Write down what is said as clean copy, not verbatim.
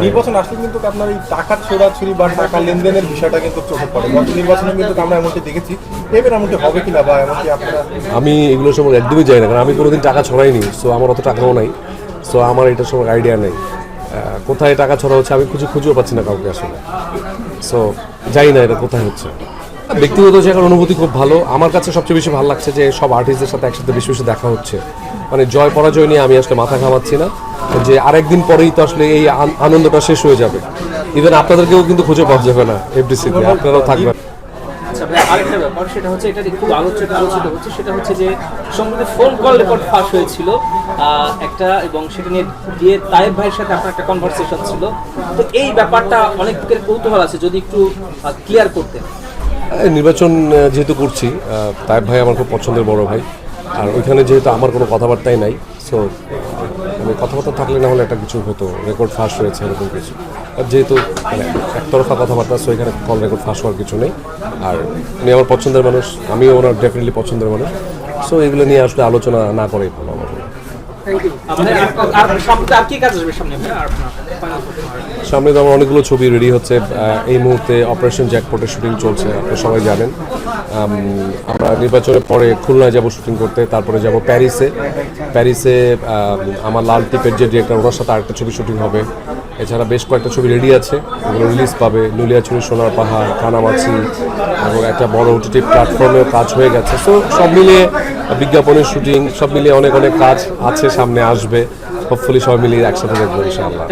নির্বাচন আসলে কিন্তু আপনার এই টাকা ছোড়াছুরি বা টাকা লেনদেনের বিষয়টা কিন্তু চোখে পড়ে। গত নির্বাচনে কিন্তু আমরা এমনটি দেখেছি, এবার এমনটি হবে কিনা বা এমনটি আপনারা? আমি এগুলো সম্পর্কে একদমই জানি না, কারণ আমি কোনোদিন টাকা ছড়াইনি। সো আমার অত টাকাও নাই। সো আমার এটার সম্পর্কে আইডিয়া নেই কোথায় টাকা ছড়া হচ্ছে। আমি খুঁজেও পাচ্ছি না কাউকে আসলে। সো জানি না এটা কোথায় হচ্ছে। ব্যক্তিগত জায়গার অনুভূতি খুব ভালো। আমার কাছে সবচেয়ে বেশি ভালো লাগছে যে সব আর্টিস্টদের সাথে একসাথে বেশি বেশি দেখা হচ্ছে। মানে জয় পরাজয় নিয়ে আমি আসলে মাথা ঘামাচ্ছি না, যে আরেকদিন পরেই তো আসলে এই আনন্দটা শেষ হয়ে যাবে। ইভেন আপনাদেরকেও কিন্তু খুঁজে পাওয়া যাবে না এফডিসিতে, আপনারাও থাকবেন। আরেকটা ব্যাপার সেটা হচ্ছে, এটা খুব আলোচিত হচ্ছে, সেটা হচ্ছে যে সম্প্রতি ফোন কল রেকর্ড ফাঁস হয়েছিল একটা, এবং সেটা নিয়ে দিয়ে তায়েব ভাইয়ের সাথে আপনার একটা কনভারসেশন ছিল। তো এই ব্যাপারটা অনেকের কৌতূহল আছে, যদি একটু ক্লিয়ার করতেন। নির্বাচন যেহেতু করছি, তায়েব ভাই আমার খুব পছন্দের বড় ভাই, আর ওইখানে যেহেতু আমার কোনো কথাবার্তাই নাই। সো মানে কথাবার্তা থাকলে না হলে একটা কিছু হতো, রেকর্ড ফাঁস হয়েছে এরকম কিছু। আর যেহেতু মানে একতরফা কথাবার্তা, সো এখানে কল রেকর্ড ফাঁস হওয়ার কিছু নেই। আর উনি আমার পছন্দের মানুষ, আমিও ওনার ডেফিনেটলি পছন্দের মানুষ। সো এগুলো নিয়ে আসলে আলোচনা না করেই ভালো আমার। সামনে তো আমার অনেকগুলো ছবি রেডি হচ্ছে। এই মুহূর্তে অপারেশন জ্যাকপটের শুটিং চলছে, আপনি সবাই জানেন। আমরা নির্বাচনের পরে খুলনায় যাব শুটিং করতে, তারপরে যাব প্যারিসে আমার লাল টিপের যে ডিরেক্টর, ওনার সাথে আরেকটা ছবি শুটিং হবে। এছাড়া বেশ কয়েকটা ছবি রেডি আছে, ওগুলো রিলিজ পাবে। নুলিয়াছড়ি, সোনার পাহাড়, কানামাছি, এবং একটা বড় ওটিটি প্ল্যাটফর্মেও কাজ হয়ে গেছে। সো সব মিলিয়ে বিজ্ঞাপনের শুটিং, সব মিলিয়ে অনেক কাজ আছে, সামনে আসবে। হোপফুলি সবাই মিলিয়ে একসাথে দেখবো ইনশাআল্লাহ।